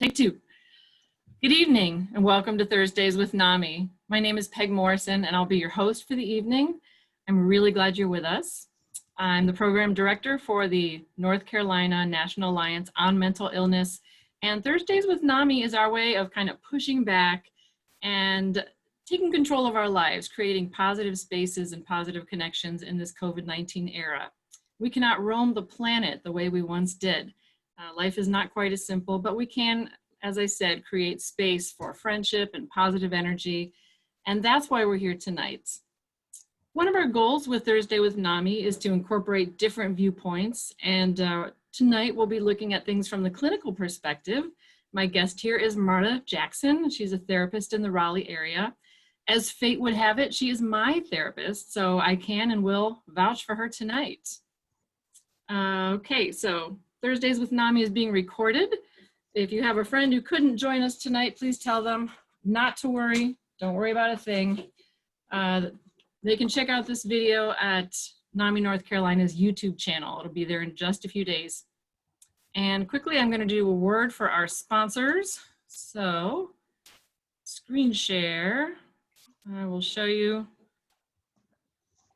Take two. Good evening and welcome to Thursdays with NAMI. My name is Peg Morrison and I'll be your host for the evening. I'm really glad you're with us. I'm the program director for the North Carolina National Alliance on Mental Illness, and Thursdays with NAMI is our way of kind of pushing back and taking control of our lives, creating positive spaces and positive connections in this COVID-19 era. We cannot roam the planet the way we once did. Life is not quite as simple, but we can, as I said, create space for friendship and positive energy, and that's why we're here tonight. One of our goals with Thursday with NAMI is to incorporate different viewpoints, and tonight we'll be looking at things from the clinical perspective. My guest here is Marta Jackson. She's a therapist in the Raleigh area. As fate would have it, she is my therapist, so I can and will vouch for her tonight. Okay, so Thursdays with NAMI is being recorded. If you have a friend who couldn't join us tonight, please tell them not to worry. Don't worry about a thing. They can check out this video at NAMI North Carolina's YouTube channel. It'll be there in just a few days. And quickly, I'm going to do a word for our sponsors. So, screen share. I will show you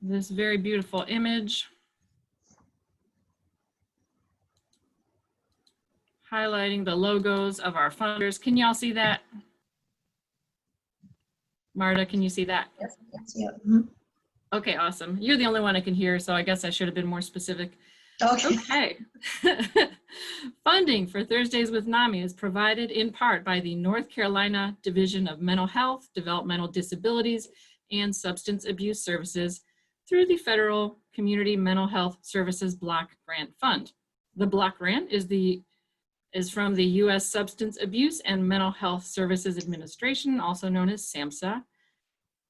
this very beautiful image highlighting the logos of our funders. Can y'all see that? Marta, can you see that? Yes, yeah. Mm-hmm. Okay, awesome. You're the only one I can hear, so I guess I should have been more specific. Okay. Funding for Thursdays with NAMI is provided in part by the North Carolina Division of Mental Health, Developmental Disabilities, and Substance Abuse Services through the Federal Community Mental Health Services Block Grant Fund. The block grant is from the U.S. Substance Abuse and Mental Health Services Administration, also known as SAMHSA.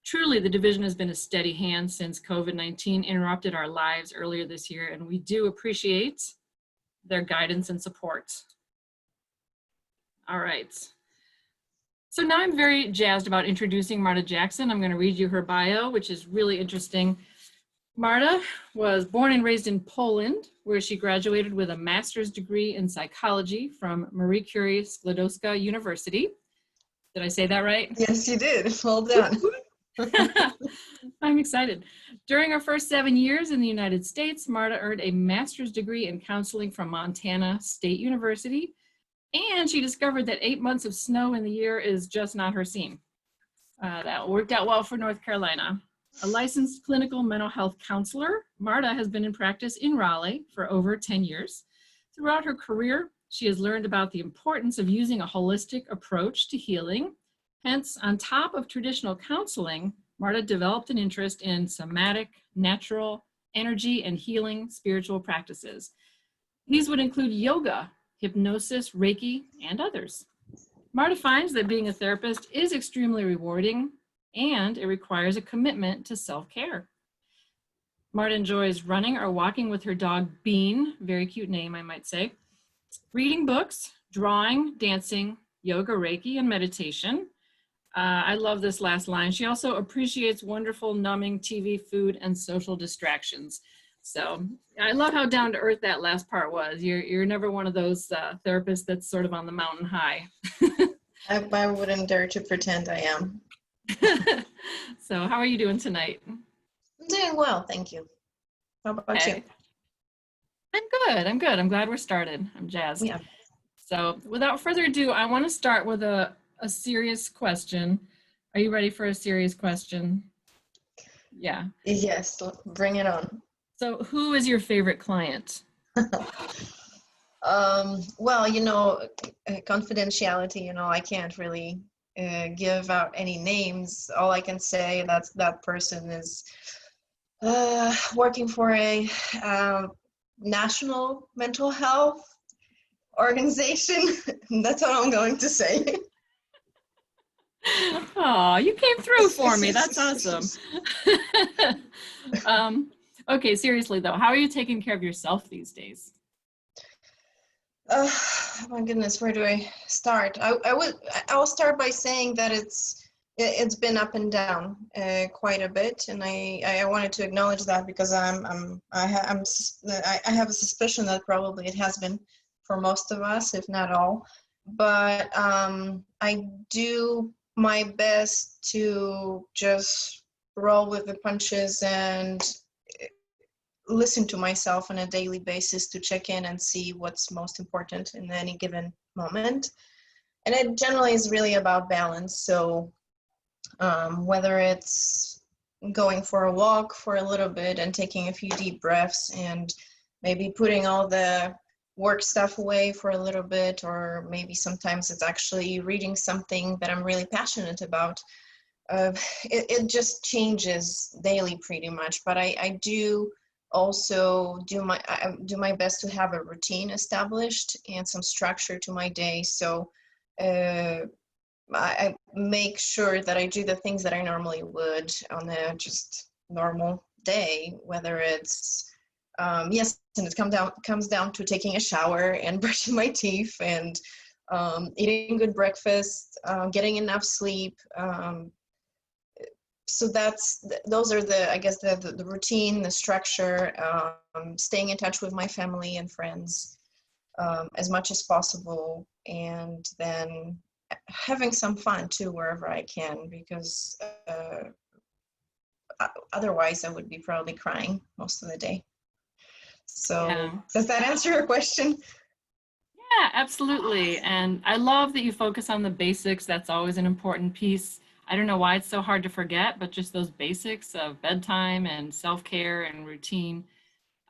Truly, the division has been a steady hand since COVID-19 interrupted our lives earlier this year, and we do appreciate their guidance and support. All right. So now I'm very jazzed about introducing Marta Jackson. I'm going to read you her bio, which is really interesting. Marta was born and raised in Poland, where she graduated with a master's degree in psychology from Marie Curie Skłodowska University. Did I say that right? Yes, you did. Well done. I'm excited. During her first 7 years in the United States, Marta earned a master's degree in counseling from Montana State University, and she discovered that 8 months of snow in the year is just not her scene. That worked out well for North Carolina. A licensed clinical mental health counselor, Marta has been in practice in Raleigh for over 10 years. Throughout her career, she has learned about the importance of using a holistic approach to healing. Hence, on top of traditional counseling, Marta developed an interest in somatic, natural, energy, and healing spiritual practices. These would include yoga, hypnosis, Reiki, and others. Marta finds that being a therapist is extremely rewarding, and it requires a commitment to self-care. Marta enjoys running or walking with her dog, Bean, very cute name, I might say, reading books, drawing, dancing, yoga, Reiki, and meditation. I love this last line. She also appreciates wonderful, numbing TV, food, and social distractions. So I love how down to earth that last part was. You're never one of those therapists that's sort of on the mountain high. I wouldn't dare to pretend I am. So how are you doing tonight? I'm doing well, thank you. How about you? I'm good. I'm glad we're started. I'm jazzed. Yeah. So without further ado, I want to start with a serious question. Are you ready for a serious question? Yeah. Yes, bring it on. So who is your favorite client? Well, confidentiality, I can't really give out any names. All I can say that person is working for a national mental health organization. That's all I'm going to say. Oh, you came through for me. That's awesome. Okay, seriously though, how are you taking care of yourself these days? My goodness, where do I start? I'll start by saying that it's been up and down quite a bit, and I wanted to acknowledge that because I have a suspicion that probably it has been for most of us, if not all. but I do my best to just roll with the punches and listen to myself on a daily basis to check in and see what's most important in any given moment. And it generally is really about balance. So whether it's going for a walk for a little bit and taking a few deep breaths and maybe putting all the work stuff away for a little bit, or maybe sometimes it's actually reading something that I'm really passionate about. It just changes daily pretty much, but I do also do my best to have a routine established and some structure to my day. So I make sure that I do the things that I normally would on a just normal day, whether it's yes, and it comes down to taking a shower and brushing my teeth and eating good breakfast, getting enough sleep. So those are the, I guess, the routine, the structure, staying in touch with my family and friends as much as possible, and then having some fun too wherever I can, because otherwise I would be probably crying most of the day. So Yeah. does that answer your question? Yeah, absolutely. And I love that you focus on the basics. That's always an important piece. I don't know why it's so hard to forget, but just those basics of bedtime and self-care and routine.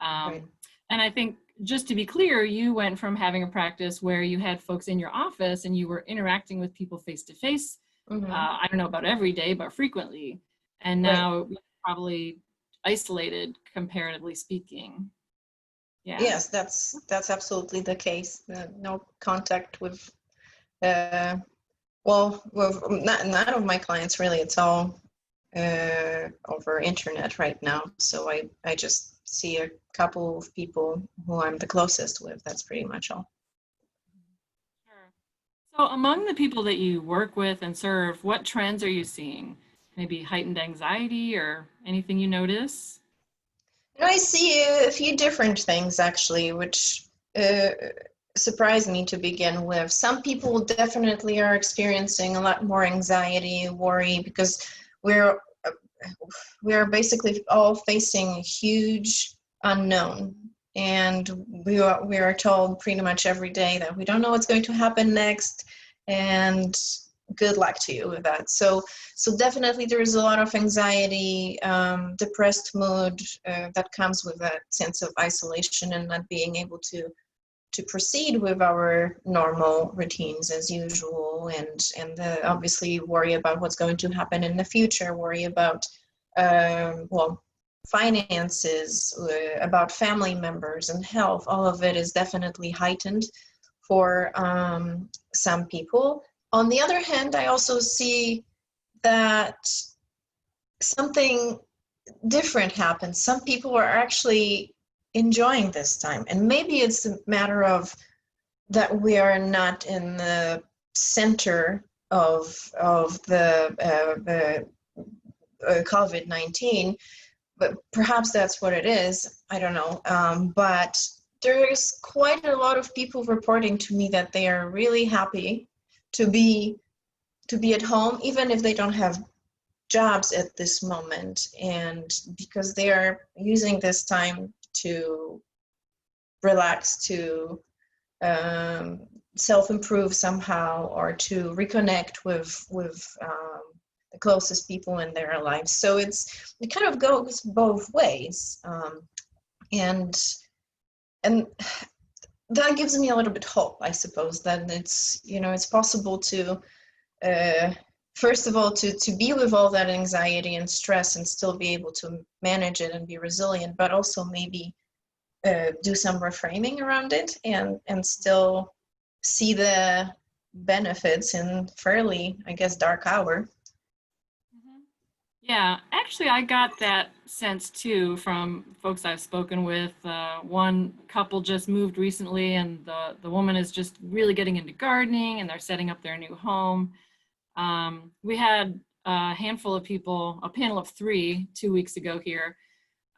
Right. And I think, just to be clear, you went from having a practice where you had folks in your office and you were interacting with people face to face. Mm-hmm. I don't know about every day, but frequently. And Right. now you're probably isolated, comparatively speaking. Yeah. Yes, that's absolutely the case. No contact with uh, well, with none of my clients really. It's all over internet right now. So I just see a couple of people who I'm the closest with. That's pretty much all. Sure. So, among the people that you work with and serve, what trends are you seeing? Maybe heightened anxiety or anything you notice? And I see a few different things actually, which uh, surprised me to begin with. Some people definitely are experiencing a lot more anxiety, worry, because we're we're basically all facing a huge unknown. And we are told pretty much every day that we don't know what's going to happen next, and good luck to you with that. So definitely there is a lot of anxiety, depressed mood that comes with that sense of isolation and not being able to proceed with our normal routines as usual, and obviously worry about what's going to happen in the future, worry about well, finances, about family members and health. All of it is definitely heightened for some people. On the other hand, I also see that something different happens. Some people are actually enjoying this time, and maybe it's a matter of that we are not in the center of the COVID-19, but perhaps that's what it is. I don't know. But there's quite a lot of people reporting to me that they are really happy to be at home, even if they don't have jobs at this moment, and because they are using this time to relax, to um, self-improve somehow, or to reconnect with the closest people in their lives. So it kind of goes both ways, and and that gives me a little bit hope, I suppose, that it's possible to uh, first of all to be with all that anxiety and stress and still be able to manage it and be resilient, but also maybe do some reframing around it and still see the benefits in fairly, I guess, dark hour. Mhm. Yeah, actually, I got that sense too from folks I've spoken with. One couple just moved recently, and the woman is just really getting into gardening, and they're setting up their new home. We had a handful of people, a panel of three, 2 weeks ago here,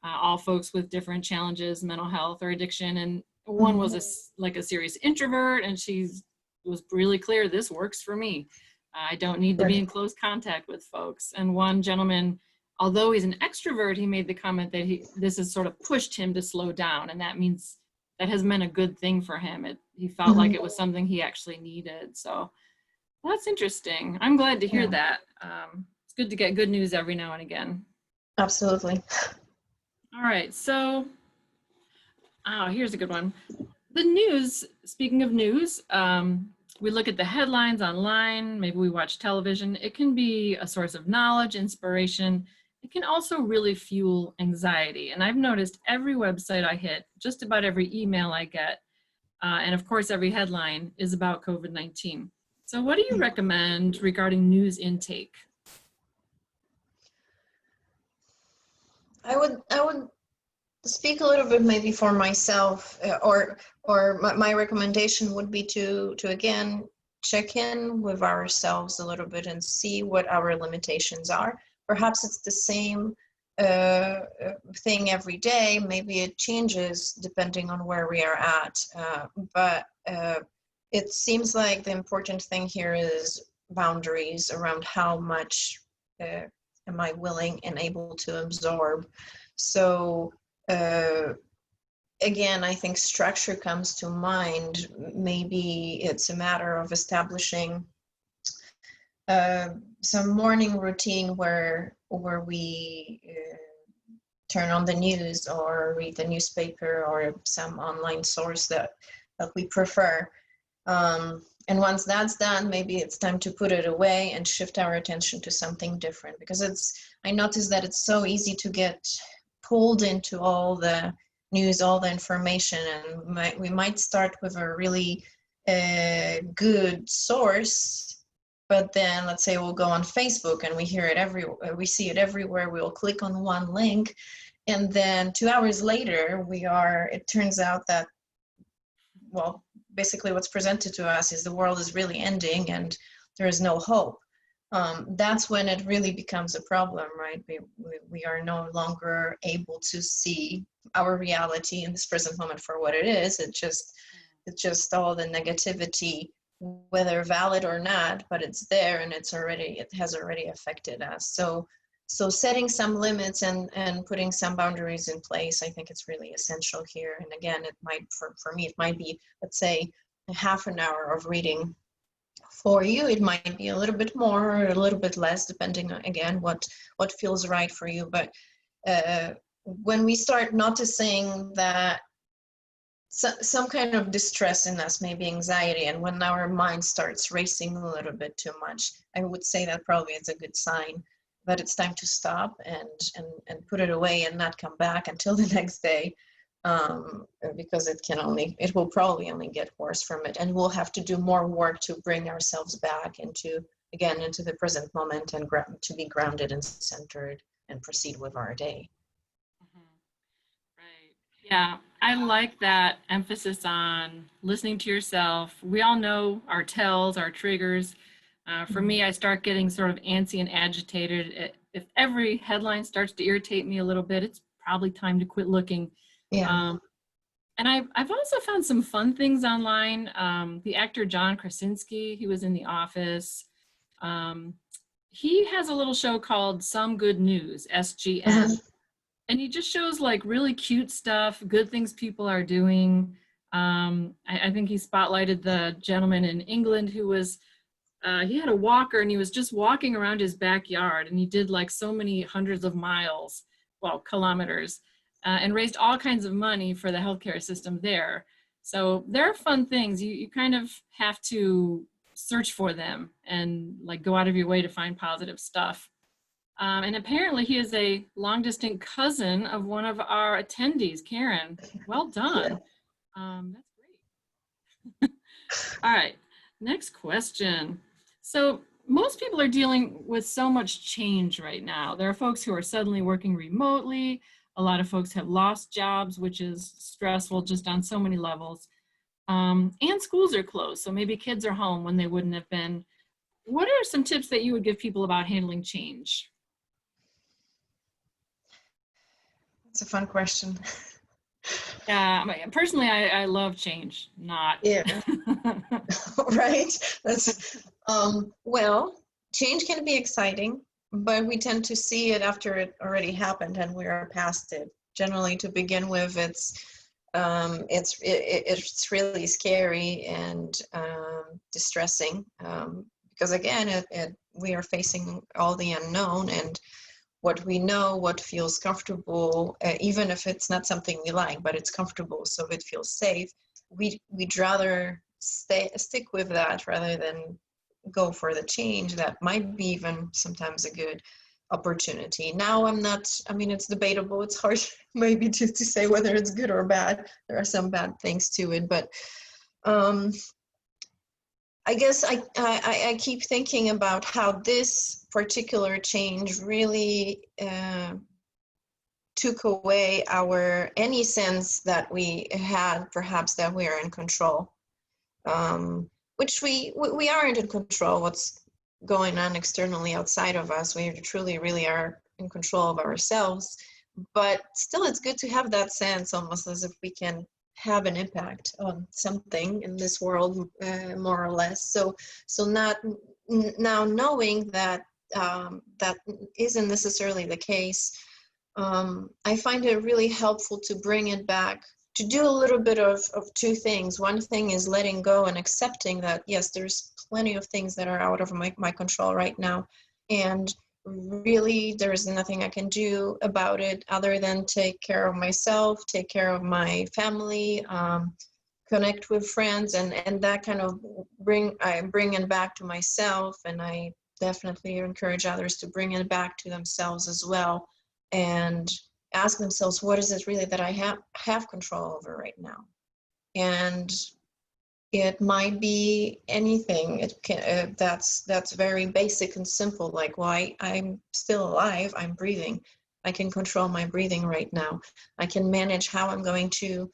all folks with different challenges, mental health or addiction, and one was Mhm. like a serious introvert, and she's was really clear, this works for me. I don't need to be in close contact with folks. And one gentleman, although he's an extrovert, he made the comment that this has sort of pushed him to slow down. And that means that has meant a good thing for him. He felt like it was something he actually needed. So that's interesting. I'm glad to hear that. It's good to get good news every now and again. Absolutely. All right, so here's a good one. The news, speaking of news, we look at the headlines online, maybe we watch television. It can be a source of knowledge, inspiration. It can also really fuel anxiety. And I've noticed every website I hit, just about every email I get, and of course every headline is about COVID-19. So what do you recommend regarding news intake? I would speak a little bit maybe for myself, or my recommendation would be to again check in with ourselves a little bit and see what our limitations are. Perhaps it's the same thing every day. Maybe it changes depending on where we are at. But it seems like the important thing here is boundaries around how much am I willing and able to absorb. So again, I think structure comes to mind. Maybe it's a matter of establishing some morning routine where we turn on the news or read the newspaper or some online source that we prefer. And once that's done, maybe it's time to put it away and shift our attention to something different, because I noticed that it's so easy to get pulled into all the news, all the information, and we might start with a really good source, but then let's say we'll go on Facebook and we see it everywhere. We'll click on one link, and then 2 hours later it turns out that, well, basically what's presented to us is the world is really ending and there is no hope. That's when it really becomes a problem, right? We are no longer able to see our reality in this present moment for what it is. It's just all the negativity, whether valid or not, but it's there and it has already affected us. So setting some limits and putting some boundaries in place, I think it's really essential here. And again, it might, for me, it might be, let's say, a half an hour of reading. For you, it might be a little bit more or a little bit less, depending on, again, what feels right for you. But when we start noticing that some kind of distress in us, maybe anxiety, and when our mind starts racing a little bit too much, I would say that probably is a good sign that it's time to stop and put it away and not come back until the next day, because it will probably only get worse from it, and we'll have to do more work to bring ourselves back into the present moment and to be grounded and centered and proceed with our day. Right. Yeah, I like that emphasis on listening to yourself. We all know our tells, our triggers. For me, I start getting sort of antsy and agitated. If every headline starts to irritate me a little bit, it's probably time to quit looking. Yeah. And I've also found some fun things online. The actor John Krasinski, he was in The Office. He has a little show called Some Good News, SGN. And he just shows like really cute stuff, good things people are doing. I think he spotlighted the gentleman in England who was, he had a walker and he was just walking around his backyard, and he did like so many hundreds of miles, well, kilometers, and raised all kinds of money for the healthcare system there. So there are fun things. You kind of have to search for them and like go out of your way to find positive stuff. And apparently he is a long distant cousin of one of our attendees, Karen. Well done. That's great. All right, next question. So most people are dealing with so much change right now. There are folks who are suddenly working remotely. A lot of folks have lost jobs, which is stressful just on so many levels. And schools are closed, so maybe kids are home when they wouldn't have been. What are some tips that you would give people about handling change? It's a fun question. Yeah, I mean, personally, I love change, not. Yeah, right. That's well, change can be exciting, but we tend to see it after it already happened and we are past it. Generally, to begin with, it's really scary and distressing because again, we are facing all the unknown and what we know, what feels comfortable, even if it's not something we like, but it's comfortable, so it feels safe. We'd rather stick with that rather than go for the change that might be even sometimes a good opportunity. Now I'm not, I mean, it's debatable. It's hard maybe to say whether it's good or bad. There are some bad things to it, but um, I guess I keep thinking about how this particular change really took away any sense that we had perhaps that we are in control, which we aren't in control. What's going on externally outside of us, we truly really are in control of ourselves, but still it's good to have that sense almost as if we can have an impact on something in this world, more or less. So not now knowing that that isn't necessarily the case, I find it really helpful to bring it back, to do a little bit of two things. One thing is letting go and accepting that, yes, there's plenty of things that are out of my control right now. And really, there's nothing I can do about it other than take care of myself, take care of my family, connect with friends, and that kind of bring it back to myself. And I definitely encourage others to bring it back to themselves as well and ask themselves, what is it really that I have control over right now? And it might be anything. It can that's very basic and simple, like, well, I'm still alive, I'm breathing, I can control my breathing right now, I can manage how I'm going to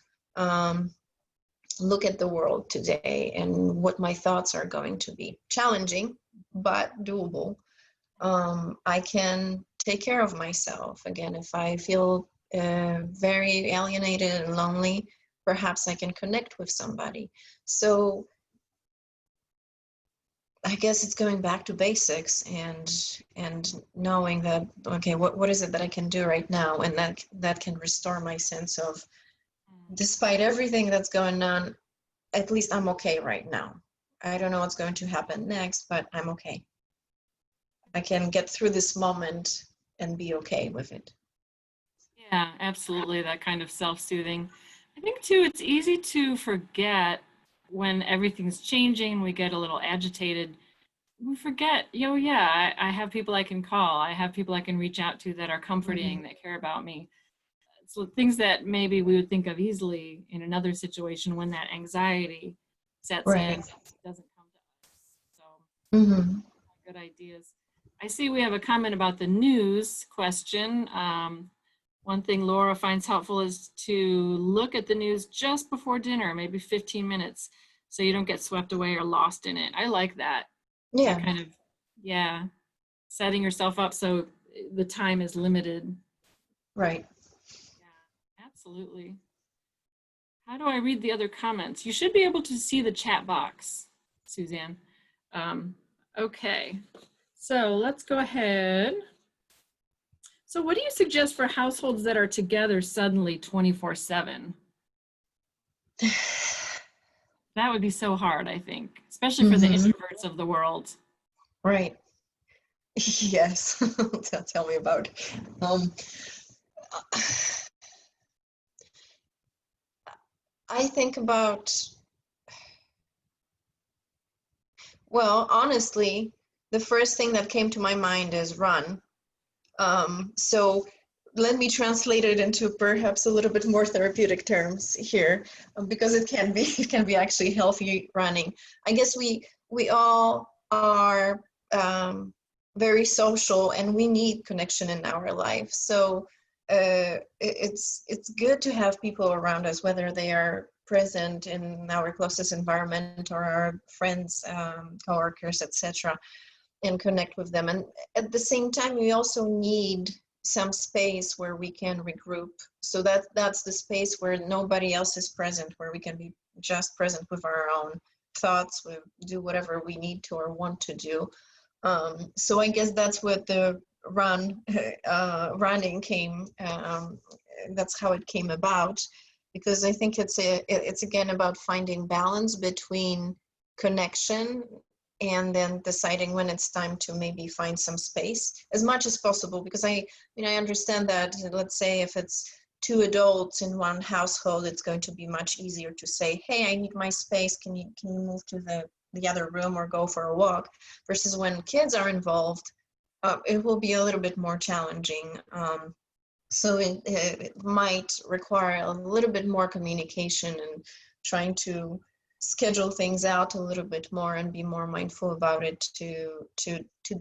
look at the world today and what my thoughts are going to be. Challenging but doable. I can take care of myself. Again, if I feel very alienated and lonely, perhaps I can connect with somebody. So I guess it's going back to basics and knowing that, okay, what is it that I can do right now, and that can restore my sense of, despite everything that's going on, at least I'm okay right now. I don't know what's going to happen next, but I'm okay. I can get through this moment and be okay with it. Yeah, absolutely. That kind of self-soothing. I think too, it's easy to forget when everything's changing, we get a little agitated. We forget, yeah, I have people I can call. I have people I can reach out to that are comforting, Mhm. that care about me. So things that maybe we would think of easily in another situation, when that anxiety sets in, Right. it doesn't come to us. So Mm-hmm. good ideas. I see we have a comment about the news question. One thing Laura finds helpful is to look at the news just before dinner, maybe 15 minutes, so you don't get swept away or lost in it. I like that. That Yeah. kind of, yeah, setting yourself up so the time is limited. Right. Yeah, absolutely. How do I read the other comments? You should be able to see the chat box, Suzanne. Um, okay, so let's go ahead. So what do you suggest for households that are together suddenly 24/7? That would be so hard, I think, especially for the Mm-hmm. introverts of the world. Right. Yes. Tell me about it. I think about, well, honestly, the first thing that came to my mind is run. So let me translate it into perhaps a little bit more therapeutic terms here, because it can be actually healthy running. I guess we all are very social and we need connection in our life. So it's good to have people around us, whether they are present in our closest environment or our friends, coworkers, etc., and connect with them. And at the same time, we also need some space where we can regroup. So that's the space where nobody else is present, where we can be just present with our own thoughts, we do whatever we need to or want to do. So I guess that's what the running came, that's how it came about, because I think it's again about finding balance between connection and then deciding when it's time to maybe find some space as much as possible. Because I understand that, let's say if it's two adults in one household, it's going to be much easier to say, hey, I need my space, can you move to the other room or go for a walk, versus when kids are involved, it will be a little bit more challenging. So it might require a little bit more communication and trying to schedule things out a little bit more and be more mindful about it to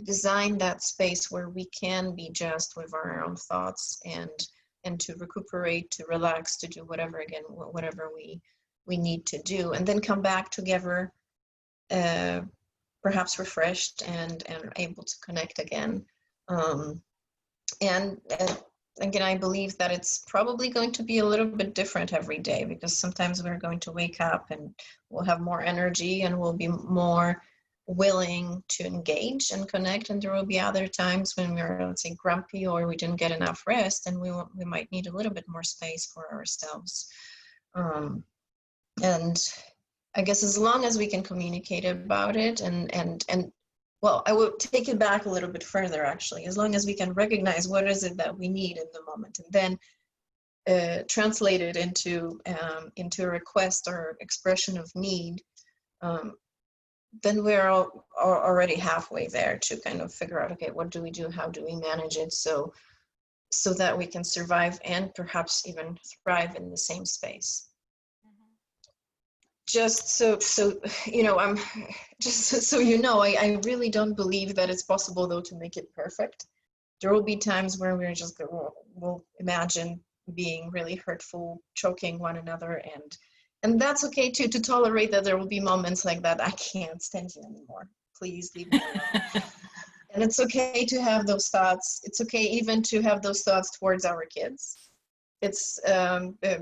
design that space where we can be just with our own thoughts and to recuperate, to relax, to do whatever we need to do, and then come back together, perhaps refreshed and able to connect again. And again, I believe that it's probably going to be a little bit different every day, because sometimes we're going to wake up and we'll have more energy and we'll be more willing to engage and connect, and there will be other times when we're, let's say, grumpy or we didn't get enough rest, and we might need a little bit more space for ourselves. And I guess as long as we can communicate about it and well, I will take it back a little bit further, actually. As long as we can recognize what is it that we need in the moment, and then translate it into a request or expression of need, then we're already halfway there to kind of figure out, okay, what do we do? How do we manage it so that we can survive and perhaps even thrive in the same space? Just so I'm just so I really don't believe that it's possible, though, to make it perfect. There will be times where we'll imagine being really hurtful, choking one another, and that's okay too, to tolerate that there will be moments like that. I can't stand you anymore. Please leave me alone. And it's okay to have those thoughts. It's okay even to have those thoughts towards our kids. It's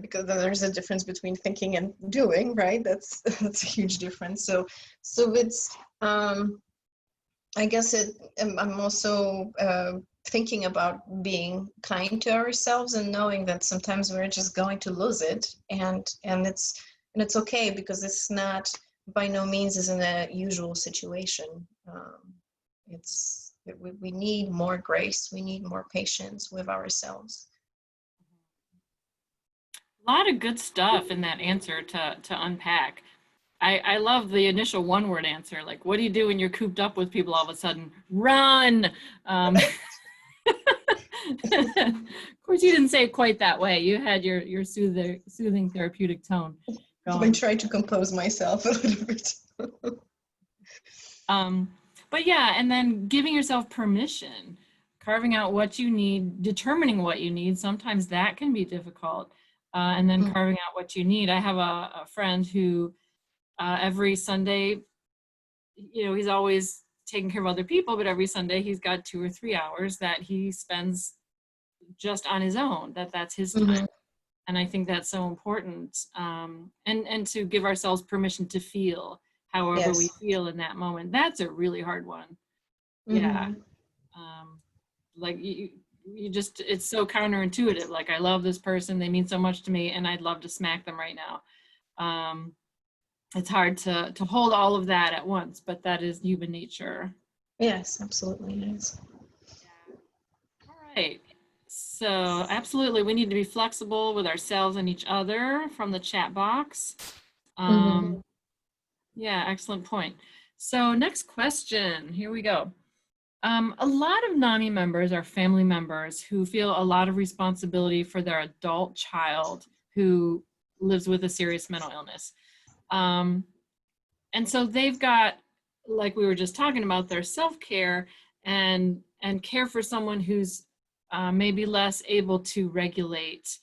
because there's a difference between thinking and doing, right? That's a huge difference. So it's I guess I'm also thinking about being kind to ourselves and knowing that sometimes we're just going to lose it, and it's okay, because it's not, by no means isn't a usual situation. We need more grace, we need more patience with ourselves. A lot of good stuff in that answer to unpack. I love the initial one-word answer. Like, what do you do when you're cooped up with people all of a sudden? Run! Of course, you didn't say it quite that way. You had your soothing therapeutic tone going. I tried to compose myself a little bit. But yeah, and then giving yourself permission, carving out what you need, determining what you need. Sometimes that can be difficult. And then carving out what you need. I have a friend who every Sunday, he's always taking care of other people, but every Sunday he's got 2 or 3 hours that he spends just on his own, that's his time. Mm-hmm. And I think that's so important. And to give ourselves permission to feel however we feel in that moment. That's a really hard one. Mm-hmm. Yeah. Like you just, it's so counterintuitive. Like, I love this person, they mean so much to me, and I'd love to smack them right now. It's hard to hold all of that at once, but that is human nature. Yes, absolutely it is. All right. So absolutely, we need to be flexible with ourselves and each other from the chat box. Yeah, excellent point. So next question, here we go. A lot of NAMI members are family members who feel a lot of responsibility for their adult child who lives with a serious mental illness. And so they've got, like we were just talking about, their self-care and care for someone who's maybe less able to regulate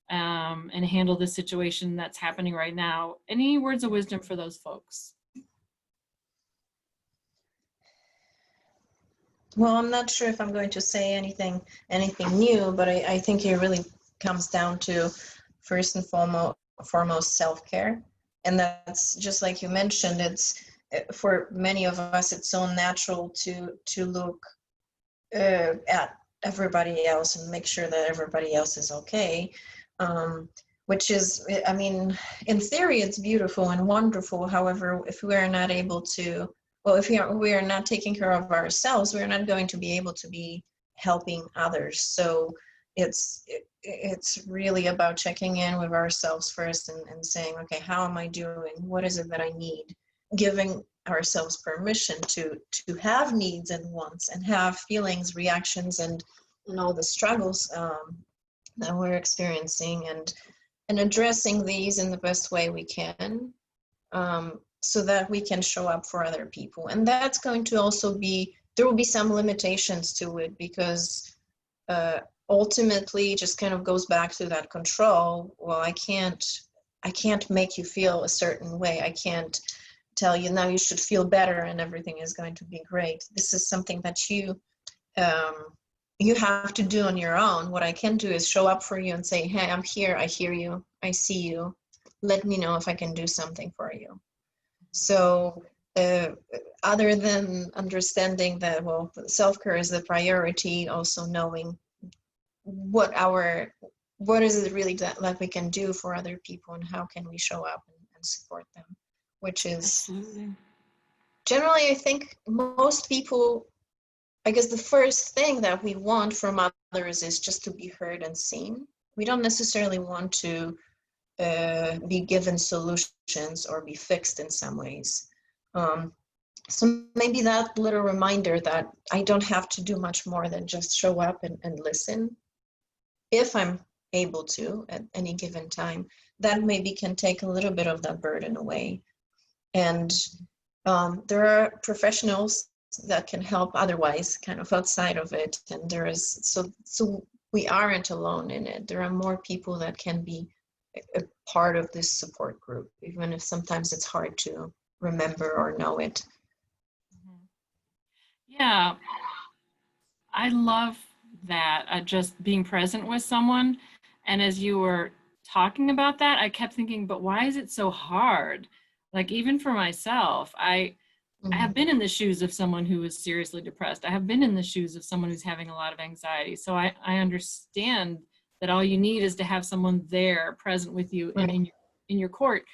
and handle the situation that's happening right now. Any words of wisdom for those folks? Well, I'm not sure if I'm going to say anything new, but I think it really comes down to first and foremost self-care. And that's just like you mentioned, it's for many of us, it's so natural to look at everybody else and make sure that everybody else is okay. Which is, I mean, in theory, it's beautiful and wonderful. However, if we are not able to, well, if we are not taking care of ourselves, we're not going to be able to be helping others. So it's really about checking in with ourselves first and saying, okay, how am I doing? What is it that I need? Giving ourselves permission to have needs and wants and have feelings, reactions, and all the struggles that we're experiencing, and addressing these in the best way we can, so that we can show up for other people. And that's going to also be, there will be some limitations to it, because ultimately it just kind of goes back to that control. Well, I can't make you feel a certain way. I can't tell you now you should feel better and everything is going to be great. This is something that you have to do on your own. What I can do is show up for you and say, hey, I'm here, I hear you, I see you, let me know if I can do something for you. So other than understanding that, well, self-care is the priority, also knowing what is it really that we can do for other people, and how can we show up and support them, which is Absolutely. generally, I think most people, I guess the first thing that we want from others is just to be heard and seen. We don't necessarily want to be given solutions or be fixed in some ways. So maybe that little reminder that I don't have to do much more than just show up and listen, if I'm able to at any given time, that maybe can take a little bit of that burden away. And there are professionals that can help otherwise, kind of outside of it. And there is, so we aren't alone in it. There are more people that can be a part of this support group, even if sometimes it's hard to remember or know it. Yeah, I love that, just being present with someone. And as you were talking about that, I kept thinking, but why is it so hard? Like, even for myself, I have been in the shoes of someone who is seriously depressed. I have been in the shoes of someone who's having a lot of anxiety. So I understand that all you need is to have someone there present with you and Right. in your court.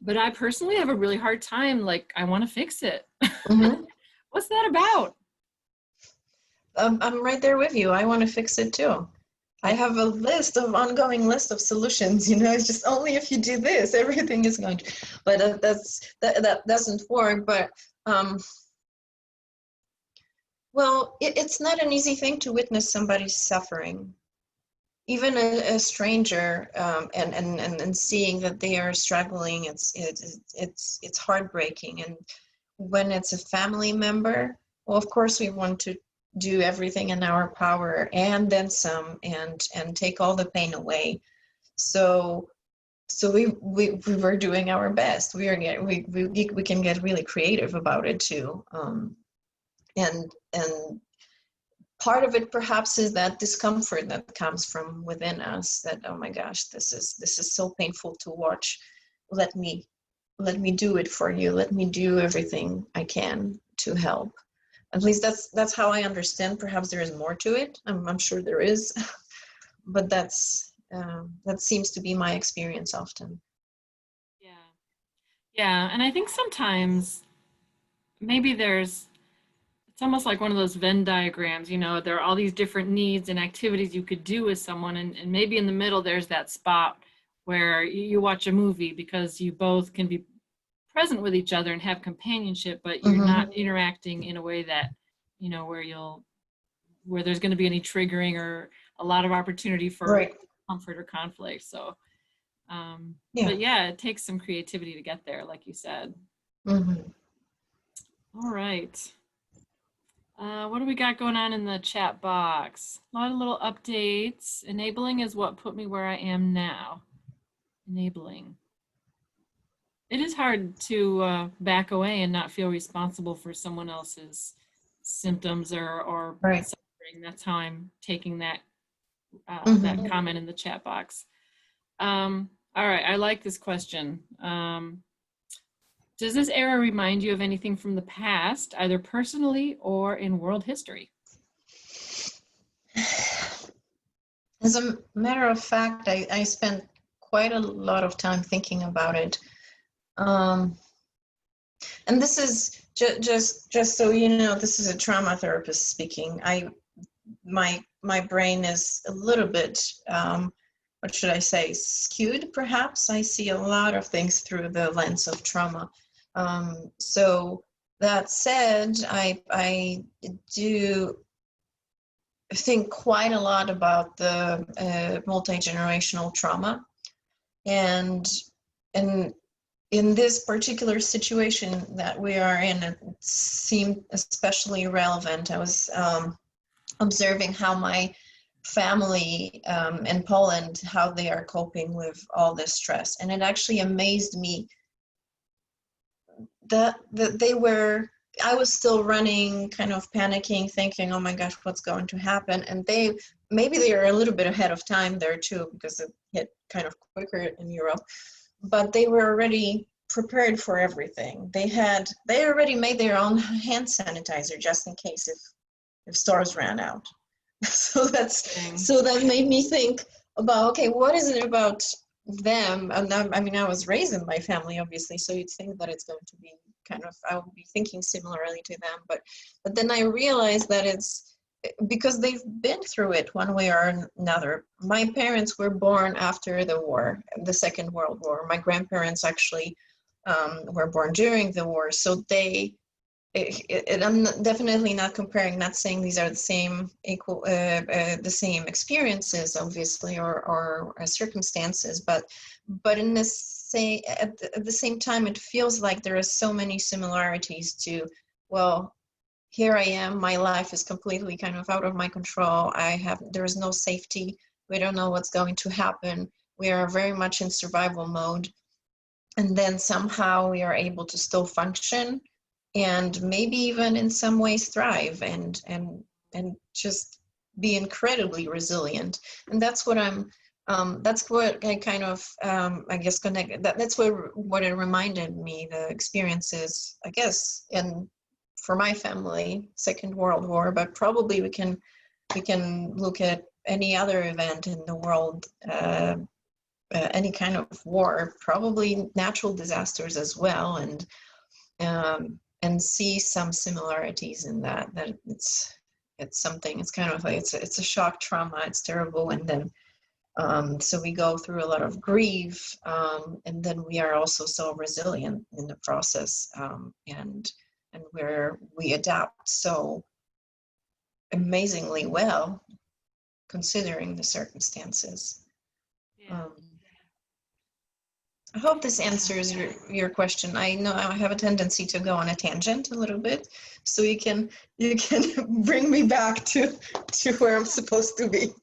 But I personally have a really hard time, like, I want to fix it. Mm-hmm. What's that about? I'm right there with you. I want to fix it too. I have a ongoing list of solutions. It's just only if you do this, everything is going to. But that doesn't work. But well, it's not an easy thing to witness somebody suffering, even a stranger, and seeing that they are struggling. It's heartbreaking. And when it's a family member, well, of course we want to do everything in our power and then some, and take all the pain away. So we were doing our best. We can get really creative about it too. And part of it perhaps is that discomfort that comes from within us, that, oh my gosh, this is so painful to watch. Let me do it for you. Let me do everything I can to help. At least that's how I understand. Perhaps there is more to it. I'm sure there is, but that seems to be my experience often. Yeah. Yeah. And I think sometimes maybe it's almost like one of those Venn diagrams, there are all these different needs and activities you could do with someone. And maybe in the middle, there's that spot where you watch a movie because you both can be present with each other and have companionship, but you're Mm-hmm. not interacting in a way that, where there's going to be any triggering or a lot of opportunity for Right. comfort or conflict. So, Yeah. but yeah, it takes some creativity to get there, like you said. Mm-hmm. All right. What do we got going on in the chat box? A lot of little updates. Enabling is what put me where I am now. Enabling. It is hard to back away and not feel responsible for someone else's symptoms or Right. suffering. That's how I'm taking that Mhm. that comment in the chat box. All right, I like this question. Does this era remind you of anything from the past, either personally or in world history? As a matter of fact, I spent quite a lot of time thinking about it. And this is just so you know, this is a trauma therapist speaking. My brain is a little bit, what should I say, skewed perhaps. I see a lot of things through the lens of trauma. So that said, I do think quite a lot about the multi-generational trauma, and in this particular situation that we are in, it seemed especially relevant. I was observing how my family in Poland, how they are coping with all this stress, and it actually amazed me that they were. I was still running, kind of panicking, thinking, "Oh my gosh, what's going to happen?" And maybe they are a little bit ahead of time there too, because it hit kind of quicker in Europe. But they were already prepared for everything. They already made their own hand sanitizer just in case if stores ran out. So that made me think about, okay, what is it about them? And I mean, I was raised in my family, obviously, so you'd think that it's going to be kind of, I would be thinking similarly to them, but then I realized that it's because they've been through it one way or another. My parents were born after the war, the Second World War. My grandparents actually were born during the war, so I'm definitely not comparing, not saying these are the same the same experiences, obviously, or circumstances, but in at the same time, it feels like there are so many similarities to, well, here I am, my life is completely kind of out of my control. There is no safety. We don't know what's going to happen. We are very much in survival mode. And then somehow we are able to still function and maybe even in some ways thrive and just be incredibly resilient. And that's what that's what I kind of, I guess, that's what it reminded me, the experiences, I guess, for my family, Second World War, but probably we can look at any other event in the world, any kind of war, probably natural disasters as well, and see some similarities in that it's something, it's kind of like, it's a shock trauma, it's terrible, and then so we go through a lot of grief, and then we are also so resilient in the process, and where we adapt so amazingly well considering the circumstances. Yeah. I hope this answers your question. I know I have a tendency to go on a tangent a little bit, so you can bring me back to where I'm supposed to be.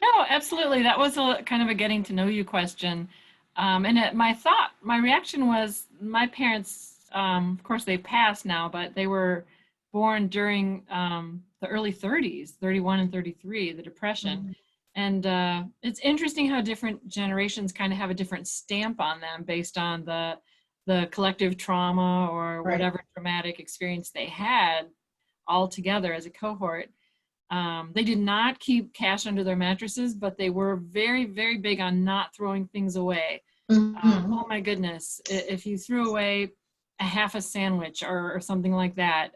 No, absolutely. That was a kind of a getting to know you question. My reaction was, my parents, of course they passed now, but they were born during the early 30s, 31 and 33, the Depression. Mm-hmm. And it's interesting how different generations kind of have a different stamp on them based on the collective trauma or Right. whatever traumatic experience they had all together as a cohort. They did not keep cash under their mattresses, but they were very, very big on not throwing things away. Mm-hmm. Oh my goodness, if you threw away a half a sandwich or something like that,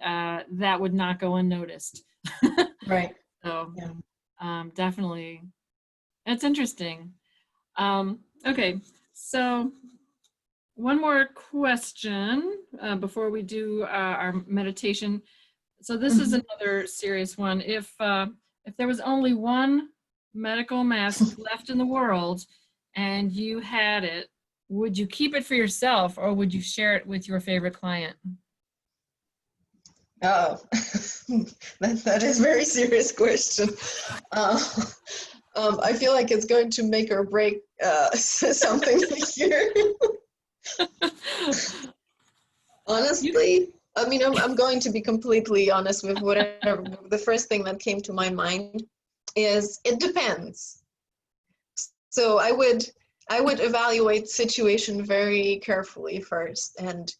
that would not go unnoticed. Right. So Yeah. definitely, it's interesting. Okay, so one more question before we do our meditation. So this is another serious one. If there was only one medical mask left in the world and you had it, would you keep it for yourself or would you share it with your favorite client? Oh, that is a very serious question. I feel like it's going to make or break something here. Honestly, I mean, I'm going to be completely honest with whatever. The first thing that came to my mind is it depends. So I would evaluate situation very carefully first and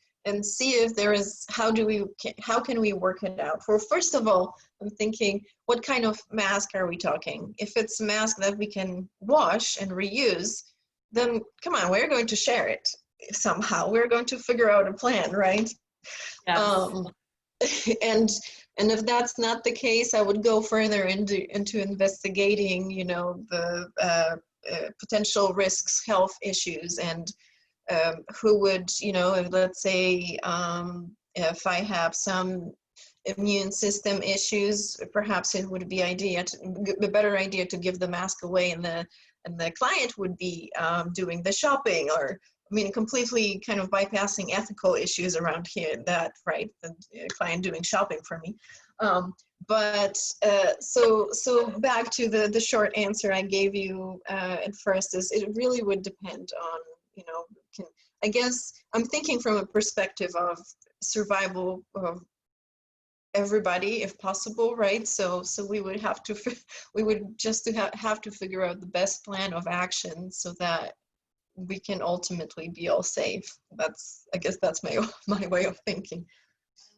see if there is, how can we work it out. For first of all, I'm thinking, what kind of mask are we talking? If it's a mask that we can wash and reuse, then come on, we're going to share it somehow. We're going to figure out a plan, right? Yes. And if that's not the case, I would go further into investigating, the potential risks, health issues, and who would, let's say, if I have some immune system issues, perhaps it would be a better idea to give the mask away, and the client would be doing the shopping, or I mean, completely kind of bypassing ethical issues around here. That right, the client doing shopping for me. So back to the short answer I gave you at first is it really would depend on, I guess I'm thinking from a perspective of survival of everybody if possible, right? So we would have to, we would just have to figure out the best plan of action so that we can ultimately be all safe. I guess that's my way of thinking.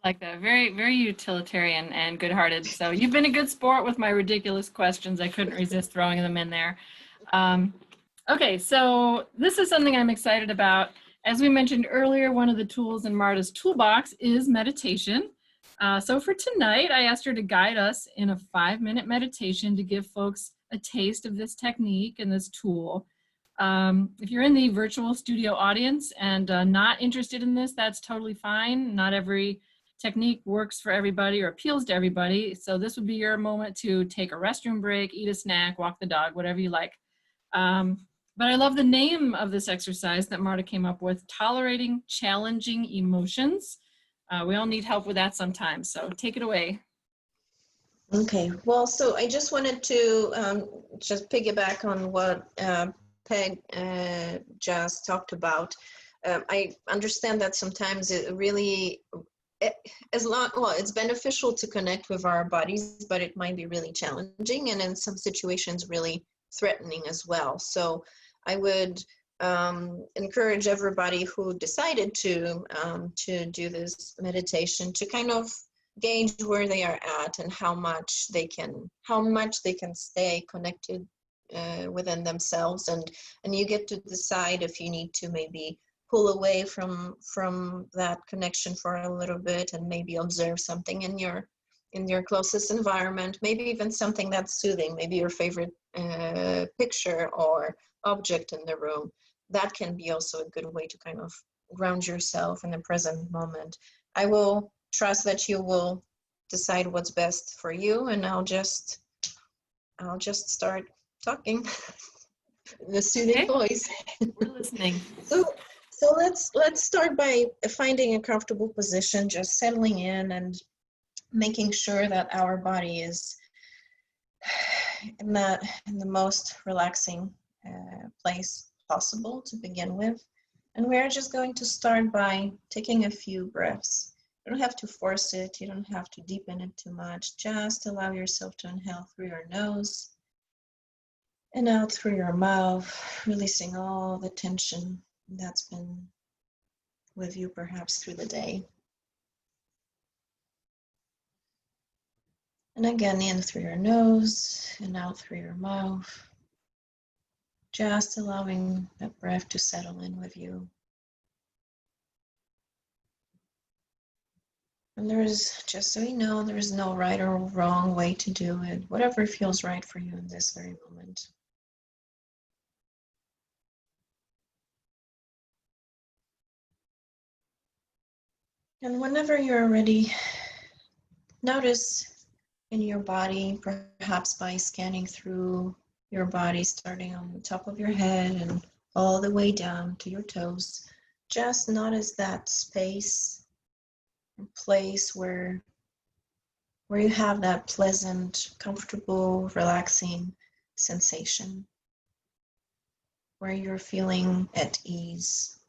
Like that. Very, very utilitarian and good-hearted. So you've been a good sport with my ridiculous questions. I couldn't resist throwing them in there. Okay, so this is something I'm excited about. As we mentioned earlier, one of the tools in Marta's toolbox is meditation. So for tonight, I asked her to guide us in a 5-minute meditation to give folks a taste of this technique and this tool. If you're in the virtual studio audience and not interested in this, that's totally fine. Not every technique works for everybody or appeals to everybody. So this would be your moment to take a restroom break, eat a snack, walk the dog, whatever you like. But I love the name of this exercise that Marta came up with, Tolerating Challenging Emotions. We all need help with that sometimes, so take it away. Okay, well, so I just wanted to just piggyback on what Peg just talked about. I understand that sometimes it really, it's beneficial to connect with our bodies, but it might be really challenging, and in some situations really threatening as well. So I would encourage everybody who decided to do this meditation to kind of gauge where they are at and how much they can stay connected within themselves, and you get to decide if you need to maybe pull away from that connection for a little bit and maybe observe something in your closest environment, maybe even something that's soothing, maybe your favorite picture or object in the room. That can be also a good way to kind of ground yourself in the present moment. I will trust that you will decide what's best for you, and I'll just start talking in a soothing voice. We're listening. So let's start by finding a comfortable position, just settling in and making sure that our body is in the most relaxing place possible to begin with. And we're just going to start by taking a few breaths. You don't have to force it. You don't have to deepen it too much. Just allow yourself to inhale through your nose and out through your mouth, releasing all the tension that's been with you perhaps through the day. And again, in through your nose and out through your mouth. Just allowing that breath to settle in with you. And there is, just so you know, there is no right or wrong way to do it. Whatever feels right for you in this very moment. And whenever you're ready, notice in your body, perhaps by scanning through your body, starting on the top of your head and all the way down to your toes. Just notice that space and place where you have that pleasant, comfortable, relaxing sensation, where you're feeling at ease.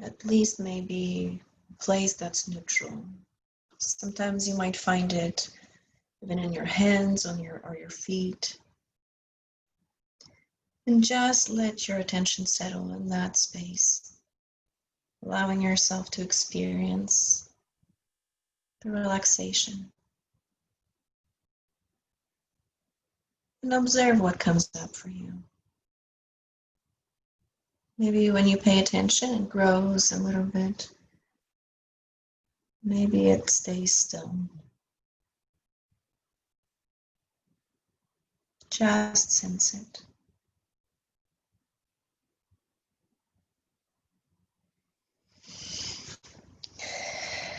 At least maybe a place that's neutral. Sometimes you might find it even in your hands or your feet. And just let your attention settle in that space, allowing yourself to experience the relaxation. And observe what comes up for you. Maybe when you pay attention, it grows a little bit. Maybe it stays still. Just sense it.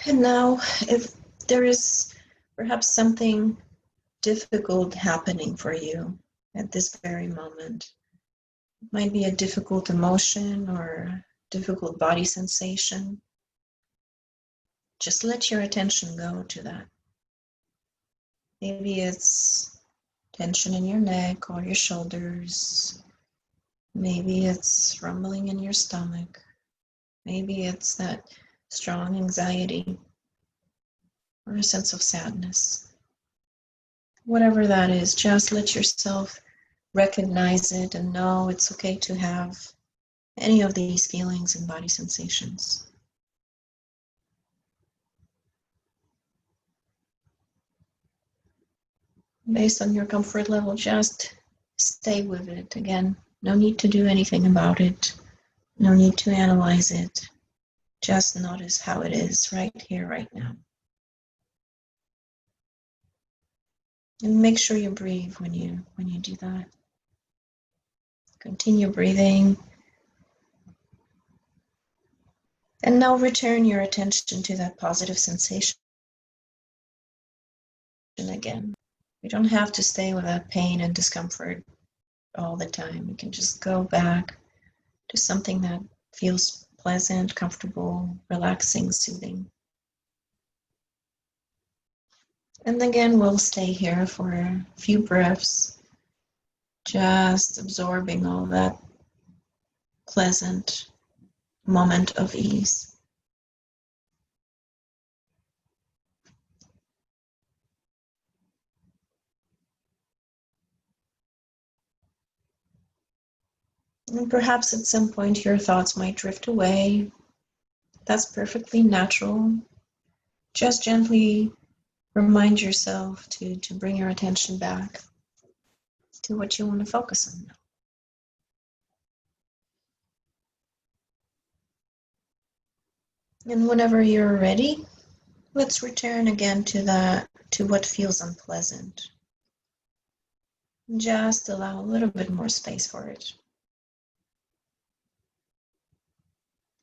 And now, if there is perhaps something difficult happening for you at this very moment, it might be a difficult emotion or difficult body sensation, just let your attention go to that. Maybe it's tension in your neck or your shoulders. Maybe it's rumbling in your stomach. Maybe it's that strong anxiety or a sense of sadness. Whatever that is, just let yourself recognize it and know it's okay to have any of these feelings and body sensations. Based on your comfort level, just stay with it. Again, no need to do anything about it. No need to analyze it. Just notice how it is right here, right now. And make sure you breathe when you do that. Continue breathing. And now return your attention to that positive sensation again. You don't have to stay with that pain and discomfort all the time. You can just go back to something that feels pleasant, comfortable, relaxing, soothing. And again, we'll stay here for a few breaths, just absorbing all that pleasant moment of ease. And perhaps at some point your thoughts might drift away. That's perfectly natural. Just gently remind yourself to bring your attention back to what you want to focus on now. And whenever you're ready, let's return again to what feels unpleasant. Just allow a little bit more space for it.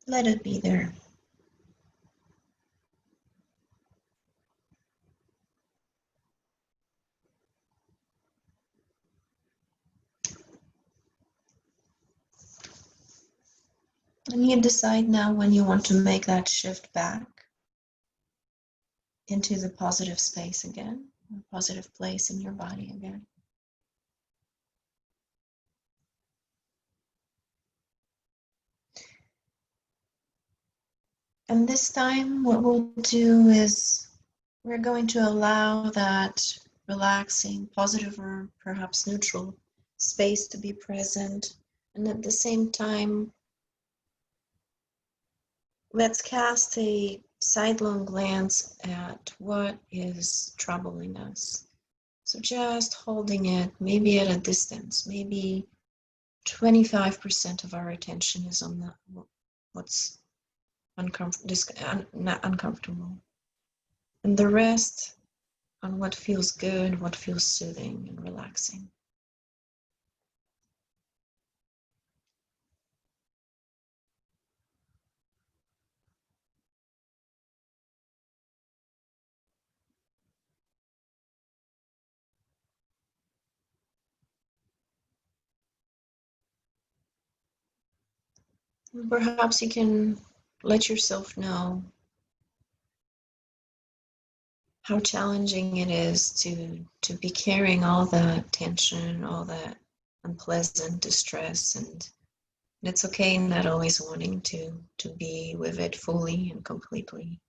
Let it be there. And you decide now when you want to make that shift back into the positive space again, a positive place in your body again. And this time what we'll do is we're going to allow that relaxing, positive or perhaps neutral space to be present. And at the same time, let's cast a sidelong glance at what is troubling us. So just holding it, maybe at a distance, maybe 25% of our attention is on what's uncomfortable. And the rest on what feels good, what feels soothing and relaxing. And perhaps you can let yourself know how challenging it is to be carrying all that tension, all that unpleasant distress and It's okay not always wanting to be with it fully and completely.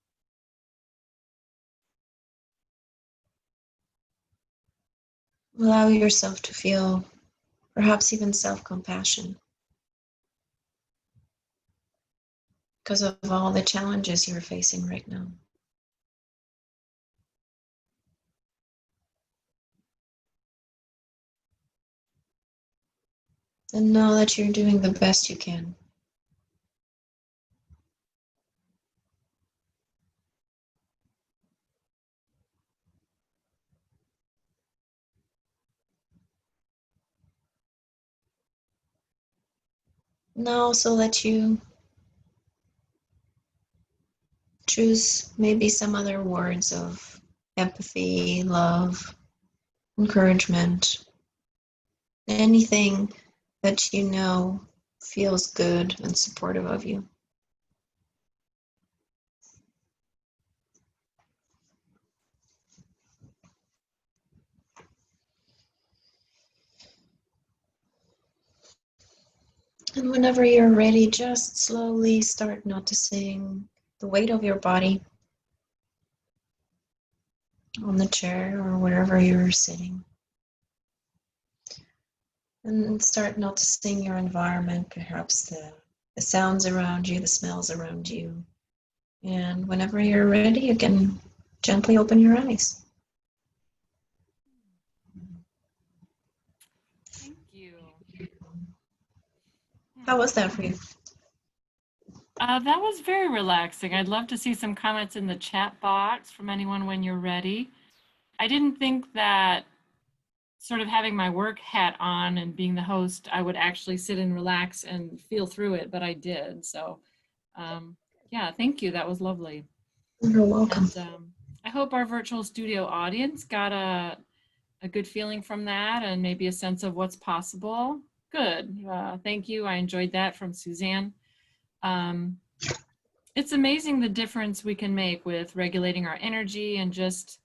Allow yourself to feel perhaps even self-compassion because of all the challenges you're facing right now. And know that you're doing the best you can. Now also let you choose maybe some other words of empathy, love, encouragement, anything that you know feels good and supportive of you. And whenever you're ready, just slowly start noticing the weight of your body on the chair or wherever you're sitting. And start noticing your environment, perhaps the sounds around you, the smells around you. And whenever you're ready, you can gently open your eyes. Thank you. How was that for you? That was very relaxing. I'd love to see some comments in the chat box from anyone when you're ready. I didn't think that sort of having my work hat on and being the host, I would actually sit and relax and feel through it, but I did. So yeah, thank you. That was lovely. You're welcome. And I hope our virtual studio audience got a good feeling from that and maybe a sense of what's possible. Good. Thank you. I enjoyed that from Suzanne. It's amazing the difference we can make with regulating our energy and just,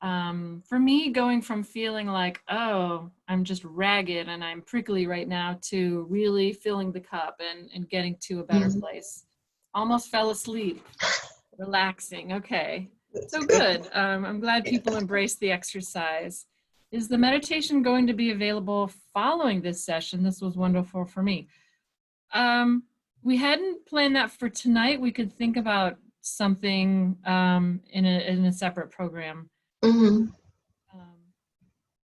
for me, going from feeling like, oh, I'm just ragged and I'm prickly right now to really filling the cup and getting to a better place. Almost fell asleep, relaxing. Okay, so good. I'm glad people embrace the exercise. Is the meditation going to be available following this session? This was wonderful for me. We hadn't planned that for tonight. We could think about something in a separate program. Mm-hmm.